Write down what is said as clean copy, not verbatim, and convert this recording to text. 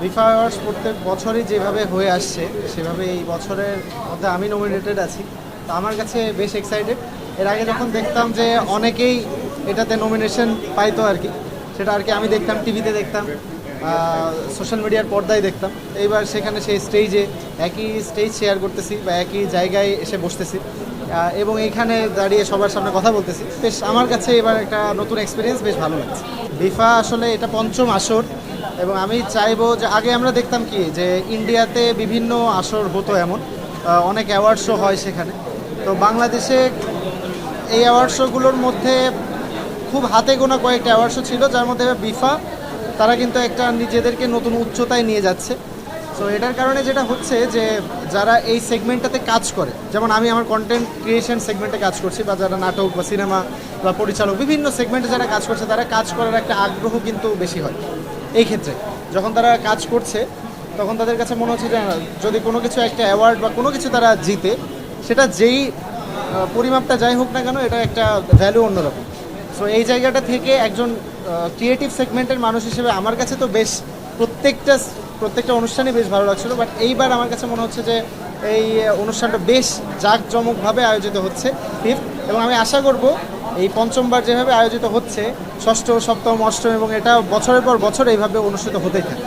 বিফা awards প্রত্যেক বছরই যেভাবে হয়ে আসছে সেভাবে এই বছরের মধ্যে আমি নমিনেটেড আছি। তো আমার কাছে বেশ এক্সাইটেড। এর আগে যখন দেখতাম যে অনেকেই এটাতে নমিনেশন পাইতো আর কি, সেটা আর কি আমি দেখতাম, টিভিতে দেখতাম, সোশ্যাল মিডিয়ার পর্দায় দেখতাম। এইবার সেখানে সেই স্টেজে একই স্টেজ শেয়ার করতেছি বা একই জায়গায় এসে বসতেছি এবং এইখানে দাঁড়িয়ে সবার সামনে কথা বলতেছি। বেশ আমার কাছে এবার একটা নতুন এক্সপিরিয়েন্স, বেশ ভালো লাগছে। বিফা আসলে এটা পঞ্চম আসর এবং আমি চাইবো যে আগে আমরা দেখতাম কি যে ইন্ডিয়াতে বিভিন্ন আসর হতো, এমন অনেক অ্যাওয়ার্ড শো হয় সেখানে। তো বাংলাদেশে এই অ্যাওয়ার্ড শোগুলোর মধ্যে খুব হাতে গোনা কয়েকটা অ্যাওয়ার্ড শো ছিল, যার মধ্যে বিফা তারা কিন্তু একটা নিজেদেরকে নতুন উচ্চতায় নিয়ে যাচ্ছে। সো এটার কারণে যেটা হচ্ছে যে যারা এই সেগমেন্টটাতে কাজ করে, যেমন আমি আমার কন্টেন্ট ক্রিয়েশন সেগমেন্টে কাজ করছি, বা যারা নাটক বা সিনেমা বা পরিচালক বিভিন্ন সেগমেন্টে যারা কাজ করছে, তারা কাজ করার একটা আগ্রহ কিন্তু বেশি হয়। এই ক্ষেত্রে যখন তারা কাজ করছে তখন তাদের কাছে মনে হচ্ছে যে যদি কোনো কিছু একটা অ্যাওয়ার্ড বা কোনো কিছু তারা জিতে, সেটা যেই পরিমাপটা যাই হোক না কেন, এটা একটা ভ্যালু অন্যরকম। সো এই জায়গাটা থেকে একজন ক্রিয়েটিভ সেগমেন্টের মানুষ হিসেবে আমার কাছে তো বেশ প্রত্যেকটা অনুষ্ঠানই বেশ ভালো লাগছিলো। বাট এইবার আমার কাছে মনে হচ্ছে যে এই অনুষ্ঠানটা বেশ জাঁকজমকভাবে আয়োজিত হচ্ছে ফিফথ, এবং আমি আশা করব এই পঞ্চমবার যেভাবে আয়োজিত হচ্ছে, ষষ্ঠ, সপ্তম, অষ্টম, এবং এটা বছরের পর বছর এইভাবে অনুষ্ঠিত হতেই থাকে।